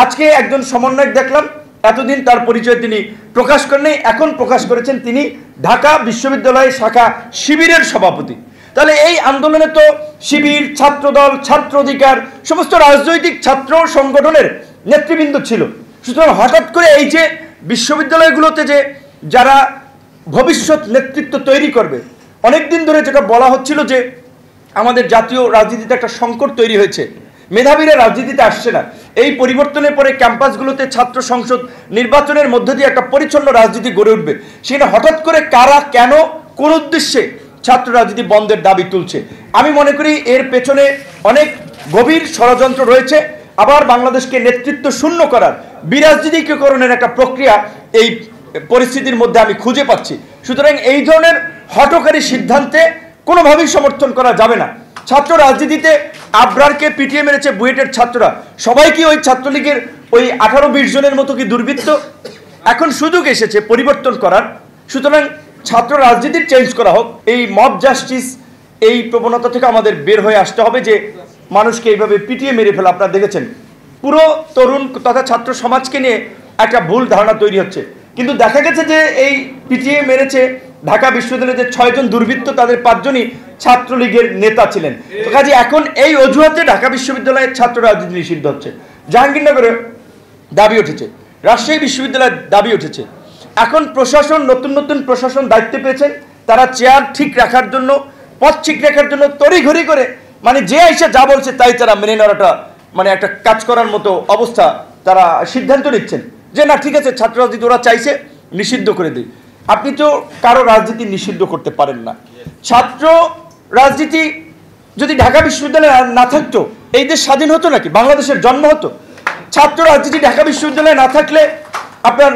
আজকে একজন সমন্বয়ক দেখলাম, এতদিন তার পরিচয় তিনি প্রকাশ করেননি, এখন প্রকাশ করেছেন তিনি ঢাকা বিশ্ববিদ্যালয় শাখা শিবিরের সভাপতি। তাহলে এই আন্দোলনে তো শিবির, ছাত্রদল, ছাত্র অধিকার, সমস্ত রাজনৈতিক ছাত্র সংগঠনের নেতৃবৃন্দ ছিল। সুতরাং হঠাৎ করে এই যে বিশ্ববিদ্যালয়গুলোতে যে যারা ভবিষ্যৎ নেতৃত্ব তৈরি করবে, অনেকদিন ধরে যেটা বলা হচ্ছিল যে আমাদের জাতীয় রাজনীতিতে একটা সংকট তৈরি হয়েছে, মেধাবীরা রাজনীতিতে আসছে না, এই পরিবর্তনের পরে ক্যাম্পাসগুলোতে ছাত্র সংসদ নির্বাচনের মধ্য দিয়ে একটা পরিচ্ছন্ন রাজনীতি গড়ে উঠবে। সেখানে হঠাৎ করে কারা, কেন, কোন উদ্দেশ্যে ছাত্র রাজনীতি বন্ধের দাবি তুলছে? আমি মনে করি এর পেছনে অনেক গভীর ষড়যন্ত্র রয়েছে। আবার বাংলাদেশকে নেতৃত্ব শূন্য করার, বিরাজনীতিকরণের একটা প্রক্রিয়া এই পরিস্থিতির মধ্যে আমি খুঁজে পাচ্ছি। সুতরাং এই ধরনের হঠকারী সিদ্ধান্তে কোনোভাবেই সমর্থন করা যাবে না। ছাত্র রাজনীতিতে আবরারকে পিটিয়ে মেরেছে বুয়েটের ছাত্ররা, সবাই কি ওই ছাত্রলীগের ওই 18-20 জনের মতো কি দুর্বৃত্ত? এখন সুযোগ এসেছে পরিবর্তন করার। সুতরাং ছাত্র রাজনীতির চেঞ্জ করা হোক, এই মব জাস্টিস, এই প্রবণতা থেকে আমাদের বের হয়ে আসতে হবে যে মানুষকে এইভাবে পিটিয়ে মেরে ফেলা। আপনারা দেখেছেন পুরো তরুণ তথা ছাত্র সমাজকে নিয়ে একটা ভুল ধারণা তৈরি হচ্ছে, কিন্তু দেখা গেছে যে এই পিটিয়ে মেরেছে ঢাকা বিশ্ববিদ্যালয়ের যে 6 জন দুর্বৃত্ত, তাদের 5 জনই ছাত্রলীগের নেতা ছিলেন। তো কাজে এখন এই অজুহাতে ঢাকা বিশ্ববিদ্যালয়ের ছাত্র রাজনীতি নিষিদ্ধ হচ্ছে। জাহাঙ্গীরনগরে দাবি উঠেছে, রাজশাহী বিশ্ববিদ্যালয়ের দাবি উঠেছে। এখন প্রশাসন, নতুন নতুন প্রশাসন দায়িত্ব পেয়েছেন, তারা চেয়ার ঠিক রাখার জন্য, পথ ঠিক রাখার জন্য তড়িঘড়ি করে মানে যে আইসা যা বলছে তাই তারা মেনে নেওয়াটা মানে একটা কাজ করার মতো অবস্থা, তারা সিদ্ধান্ত নিচ্ছেন যে না ঠিক আছে, ছাত্র রাজনীতি ওরা চাইছে নিষিদ্ধ করে দিই। আপনি তো কারো রাজনীতি নিষিদ্ধ করতে পারেন না। ছাত্র রাজনীতি যদি ঢাকা বিশ্ববিদ্যালয়ে না থাকতো এই দেশ স্বাধীন হতো নাকি? বাংলাদেশের জন্ম হতো? ছাত্র রাজনীতি ঢাকা বিশ্ববিদ্যালয়ে না থাকলে আপনার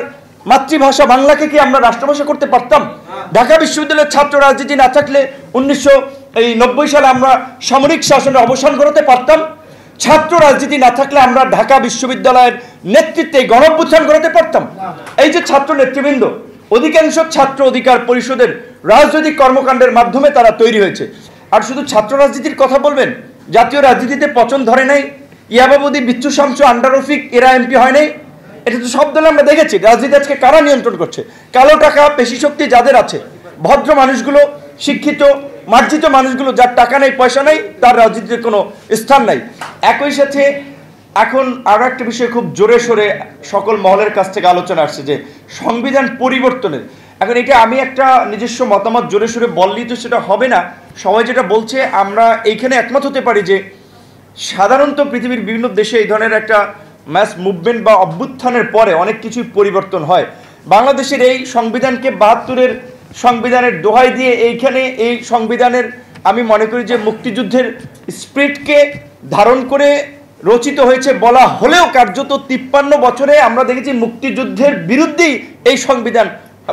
মাতৃভাষা বাংলাকে কি আমরা রাষ্ট্রভাষা করতে পারতাম? ঢাকা বিশ্ববিদ্যালয়ের ছাত্র রাজনীতি না থাকলে 1990 সালে আমরা সামরিক শাসনের অবসান ঘটাতে পারতাম? ছাত্র রাজনীতি না থাকলে আমরা ঢাকা বিশ্ববিদ্যালয়ের নেতৃত্বে গণঅভ্যুত্থান ঘটাতে পারতাম? এই যে ছাত্র নেতৃবৃন্দ, অধিকাংশ ছাত্র অধিকার পরিষদের রাজনৈতিক কর্মকাণ্ডের মাধ্যমে তারা তৈরি হয়েছে। আর শুধু ছাত্র রাজনীতির কথা বলবেন, জাতীয় রাজনীতিতে পচন ধরে নাই, ইয়াবাবুদি, বিচ্ছু শামসু, আন্ডার রফিক এরা এমপি হয় নাই? এটা তো সব দলে আমরা দেখেছি। রাজনীতি আজকে কারা নিয়ন্ত্রণ করছে? কালো টাকা, পেশি শক্তি যাদের আছে, ভদ্র মানুষগুলো, শিক্ষিত মার্জিত মানুষগুলো, যার টাকা নেই, পয়সা নেই, তার রাজনীতিতে কোনো স্থান নাই। একই সাথে এখন আরো একটা বিষয় খুব জোরে সোরে সকল মহলের কাছ থেকে আলোচনা আসছে যে সংবিধান পরিবর্তনের। এখন এটা আমি একটা নিজস্ব মতামত জোরে সোরে বললেই তো সেটা হবে না। সবাই যেটা বলছে আমরা এইখানে একমত হতে পারি যে সাধারণত পৃথিবীর বিভিন্ন দেশে এই ধরনের একটা ম্যাস মুভমেন্ট বা অভ্যুত্থানের পরে অনেক কিছুই পরিবর্তন হয়। বাংলাদেশের এই সংবিধানকে 72-এর সংবিধানের দোহাই দিয়ে এইখানে এই সংবিধানের আমি মনে করি যে মুক্তিযুদ্ধের স্পিরিটকে ধারণ করে রচিত হয়েছে বলা হলেও কার্যত 53 বছরে আমরা দেখেছি মুক্তিযুদ্ধের বিরুদ্ধেই এই সংবিধান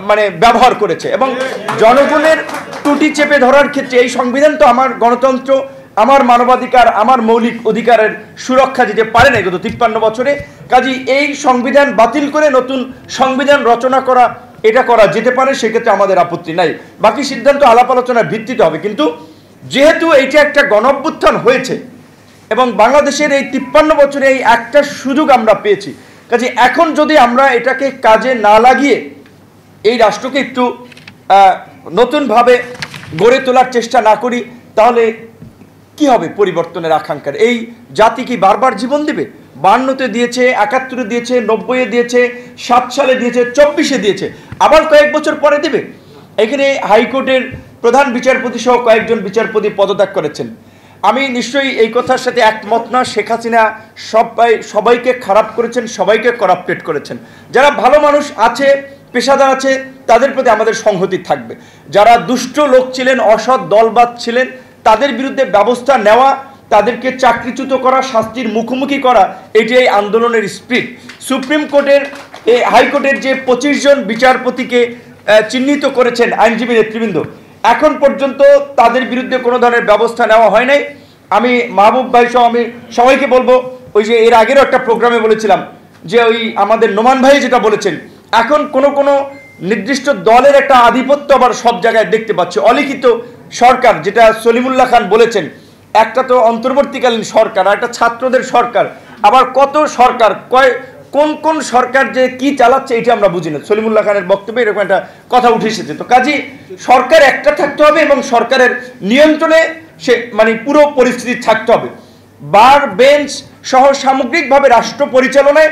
মানে ব্যবহার করেছে এবং জনগণের ত্রুটি চেপে ধরার ক্ষেত্রে এই সংবিধান তো আমার গণতন্ত্র, আমার মানবাধিকার, আমার মৌলিক অধিকারের সুরক্ষা দিতে পারে না গত 53 বছরে। কাজেই এই সংবিধান বাতিল করে নতুন সংবিধান রচনা করা, এটা করা যেতে পারে, সেক্ষেত্রে আমাদের আপত্তি নাই। বাকি সিদ্ধান্ত আলাপ আলোচনার ভিত্তিতে হবে। কিন্তু যেহেতু এইটা একটা গণঅভ্যুত্থান হয়েছে এবং বাংলাদেশের এই 53 বছরে এই একটা সুযোগ আমরা পেয়েছি, কাজে এখন যদি আমরা এটাকে কাজে না লাগিয়ে এই রাষ্ট্রকে একটু নতুনভাবে গড়ে তোলার চেষ্টা না করি, তাহলে কি হবে পরিবর্তনের আকাঙ্ক্ষার? এই জাতি কি বারবার জীবন দেবে? 52-তে দিয়েছে, 71-এ দিয়েছে, 90-এ দিয়েছে, 7 সালে দিয়েছে, 24-এ দিয়েছে, আবার কয়েক বছর পরে দেবে। এখানে হাইকোর্টের প্রধান বিচারপতি সহ কয়েকজন বিচারপতি পদত্যাগ করেছেন। আমি নিশ্চয়ই এই কথার সাথে একমত না। শেখ হাসিনা সবাইকে খারাপ করেছেন, সবাইকে করাপ্টেড করেছেন। যারা ভালো মানুষ আছে, পেশাদার আছে, তাদের প্রতি আমাদের সংহতি থাকবে। যারা দুষ্ট লোক ছিলেন, অসৎ দলবাদ ছিলেন, তাদের বিরুদ্ধে ব্যবস্থা নেওয়া, তাদেরকে চাকরিচ্যুত করা, শাস্তির মুখোমুখি করা, এটি এই আন্দোলনের স্পিরিট। সুপ্রিম কোর্টের হাইকোর্টের যে 25 জন বিচারপতিকে চিহ্নিত করেছেন আইনজীবী নেতৃবৃন্দ, এখন পর্যন্ত তাদের বিরুদ্ধে কোনো ধরনের ব্যবস্থা নেওয়া হয় নাই। আমি মাহবুব ভাই সহ আমি সবাইকে বলবো, ওই যে এর আগেরও একটা প্রোগ্রামে বলেছিলাম যে ওই আমাদের নোমান ভাই যেটা বলেছেন, এখন কোনো নির্দিষ্ট দলের একটা আধিপত্য আবার সব জায়গায় দেখতে পাচ্ছি। অলিখিত সরকার, যেটা সলিমুল্লাহ খান বলেছেন, একটা তো অন্তর্বর্তীকালীন সরকার আর একটা ছাত্রদের সরকার, আবার কত সরকার কোন কোন সরকার যে কি চালাচ্ছে এটা আমরা বুঝি না। সলিমুল্লাহ খানের বক্তব্যে এরকম একটা কথা উঠে এসেছে। তো কাজী সরকার একটা থাকতে হবে এবং সরকারের নিয়ন্ত্রণে সে মানে পুরো পরিস্থিতি থাকতে হবে। বার বেঞ্চ সহ সামগ্রিকভাবে রাষ্ট্র পরিচালনায়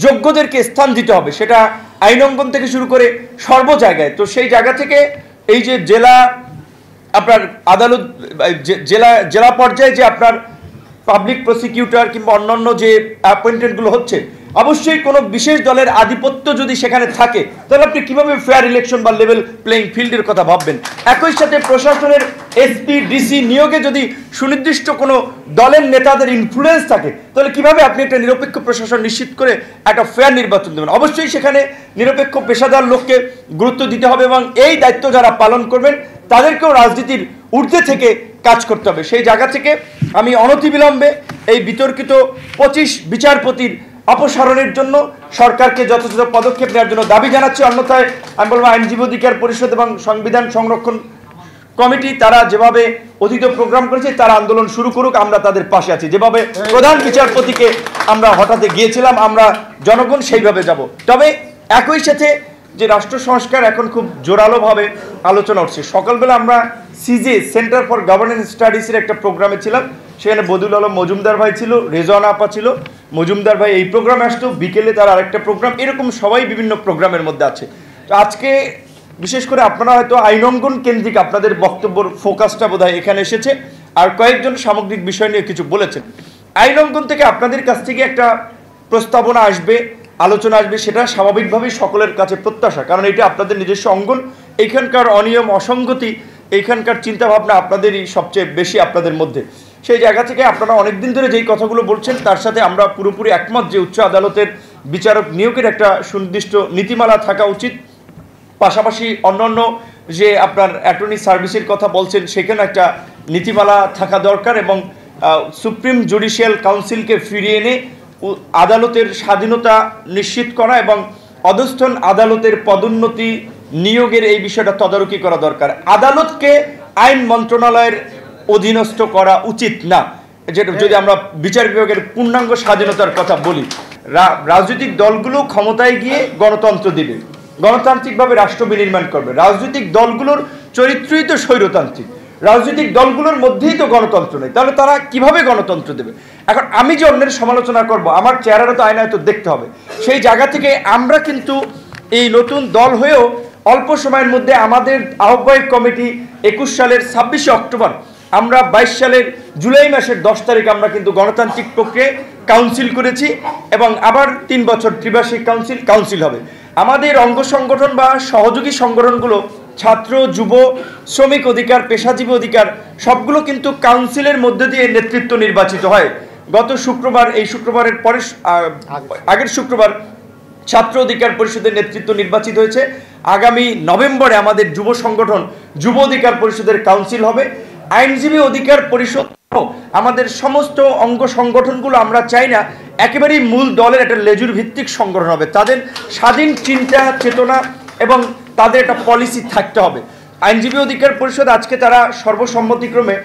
যোগ্যদেরকে স্থান দিতে হবে, সেটা আইন অঙ্গন থেকে শুরু করে সর্ব জায়গায়। তো সেই জায়গা থেকে এই যে জেলা আপনার আদালত জেলা পর্যায়ে যে আপনার পাবলিক প্রসিকিউটর কিংবা অন্যান্য যে অ্যাপয়েন্টমেন্টগুলো হচ্ছে, অবশ্যই কোনো বিশেষ দলের আধিপত্য যদি সেখানে থাকে তাহলে আপনি কীভাবে ফেয়ার ইলেকশন বা লেভেল প্লেইং ফিল্ডের কথা ভাববেন। একই সাথে প্রশাসনের এসপি ডিসি নিয়োগে যদি সুনির্দিষ্ট কোনো দলের নেতাদের ইনফ্লুয়েন্স থাকে তাহলে কিভাবে আপনি একটা নিরপেক্ষ প্রশাসন নিশ্চিত করে একটা ফেয়ার নির্বাচন দেবেন। অবশ্যই সেখানে নিরপেক্ষ পেশাদার লোককে গুরুত্ব দিতে হবে এবং এই দায়িত্ব যারা পালন করবেন তাদেরকেও রাজনীতির ঊর্ধ্বে থেকে কাজ করতে হবে। সেই জায়গা থেকে আমি অনতিবিলম্বে এই বিতর্কিত 25 বিচারপতির অপসারণের জন্য সরকারকে যথাযথ পদক্ষেপ নেওয়ার জন্য দাবি জানাচ্ছি। অন্যথায় আমি বলবো আইনজীবী অধিকার পরিষদ এবং সংবিধান সংরক্ষণ কমিটি তারা যেভাবে অতীত প্রোগ্রাম করেছে তারা আন্দোলন শুরু করুক, আমরা তাদের পাশে আছি। যেভাবে প্রধান বিচারপতিকে আমরা হঠাতে গিয়েছিলাম, আমরা জনগণ সেইভাবে যাব। তবে একই সাথে যে রাষ্ট্র সংস্কার এখন খুব জোরালোভাবে আলোচনা হচ্ছে। সকালবেলা আমরা সিজে সেন্টার ফর গভর্নেন্স স্টাডিজের একটা প্রোগ্রামে ছিলাম, সেখানে বদিউল আলম মজুমদার ভাই ছিল, রেজওয়ানা আপা ছিল, মজুমদার ভাই এই প্রোগ্রামে আসতো, বিকেলে তার আরেকটা প্রোগ্রাম, এরকম সবাই বিভিন্ন প্রোগ্রামের মধ্যে আছে। তো আজকে বিশেষ করে আপনারা হয়তো আইনঙ্গন কেন্দ্রিক আপনাদের বক্তব্যর ফোকাসটা বোধহয় এখানে এসেছে, আর কয়েকজন সামগ্রিক বিষয় নিয়ে কিছু বলেছেন। আইনঙ্গন থেকে আপনাদের কাছ থেকে একটা প্রস্তাবনা আসবে, আলোচনা আসবে, সেটা স্বাভাবিকভাবেই সকলের কাছে প্রত্যাশা, কারণ এটা আপনাদের নিজস্ব অঙ্গন। এইখানকার অনিয়ম অসঙ্গতি, এইখানকার চিন্তাভাবনা আপনাদেরই সবচেয়ে বেশি আপনাদের মধ্যে। সেই জায়গা থেকে আপনারা অনেকদিন ধরে যেই কথাগুলো বলছেন তার সাথে আমরা পুরোপুরি একমত যে উচ্চ আদালতের বিচারক নিয়োগের একটা সুনির্দিষ্ট নীতিমালা থাকা উচিত। পাশাপাশি অন্যান্য যে আপনার অ্যাটর্নি সার্ভিসের কথা বলছেন সেখানে একটা নীতিমালা থাকা দরকার এবং সুপ্রিম জুডিশিয়াল কাউন্সিলকে ফিরিয়ে এনে আদালতের স্বাধীনতা নিশ্চিত করা এবং অধস্থন আদালতের পদোন্নতি নিয়োগের এই বিষয়টা তদারকি করা দরকার। আদালতকে আইন মন্ত্রণালয়ের অধীনস্থ করা উচিত না, যেটা যদি আমরা বিচার বিভাগের পূর্ণাঙ্গ স্বাধীনতার কথা বলি। রাজনৈতিক দলগুলো ক্ষমতায় গিয়ে গণতন্ত্র দিবে, গণতান্ত্রিকভাবে রাষ্ট্র বিনির্মাণ করবে। রাজনৈতিক দলগুলোর চরিত্রই তো স্বৈরতান্ত্রিক, রাজনৈতিক দলগুলোর মধ্যেই তো গণতন্ত্র নেই, তাহলে তারা কিভাবে গণতন্ত্র দেবে? এখন আমি যে অন্যের সমালোচনা করব, আমার চেহারাটা তো আয়নায় তো দেখতে হবে। সেই জায়গা থেকে আমরা কিন্তু এই নতুন দল হয়েও অল্প সময়ের মধ্যে আমাদের আহ্বায়ক কমিটি 21 সালের 26শে অক্টোবর, আমরা 22 সালের জুলাই মাসের 10 তারিখ আমরা কিন্তু গণতান্ত্রিক প্রক্রিয়ায় কাউন্সিল করেছি এবং আবার 3 বছর ত্রিবার্ষিক কাউন্সিল হবে। আমাদের অঙ্গ সংগঠন বা সহযোগী সংগঠনগুলো ছাত্র, যুব, শ্রমিক অধিকার, পেশাজীবী অধিকার সবগুলো কিন্তু কাউন্সিলের মধ্যে দিয়ে নেতৃত্ব নির্বাচিত হয়। গত শুক্রবার, এই শুক্রবারের পরে আগের শুক্রবার ছাত্র অধিকার পরিষদের নেতৃত্ব নির্বাচিত হয়েছে। আগামী নভেম্বরে আমাদের যুব সংগঠন যুব অধিকার পরিষদের কাউন্সিল হবে। আইনজীবী অধিকার পরিষদ আমাদের সমস্ত অঙ্গ সংগঠনগুলো আমরা চাই না একেবারেই মূল দলের একটা লেজুর ভিত্তিক সংগঠন হবে, তাদের স্বাধীন চিন্তা চেতনা এবং তাদের একটা পলিসি থাকতে হবে। আইনজীবী অধিকার পরিষদ আজকে তারা সর্বসম্মতিক্রমে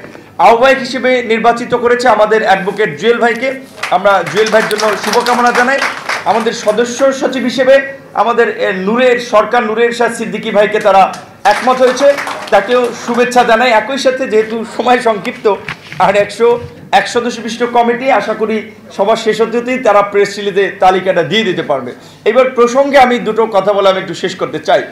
আহ্বায়ক হিসেবে নির্বাচিত করেছে আমাদের অ্যাডভোকেট জুয়েল ভাইকে। আমরা জুয়েল ভাইয়ের জন্য শুভকামনা জানাই। আমাদের সদস্য সচিব হিসেবে আমাদের নূরের শাহ সিদ্দিকী ভাইকে তারা একমত হয়েছে, তাকেও শুভেচ্ছা জানাই। একই সাথে যেহেতু সময় সংক্ষিপ্ত আর 101 সদস্য বিশিষ্ট কমিটি, আশা করি সবার শেষ হতেই তারা প্রেস রিলিজে তালিকাটা দিয়ে দিতে পারবে। এবার প্রসঙ্গে আমি দুটো কথা বলে আমি একটু শেষ করতে চাই।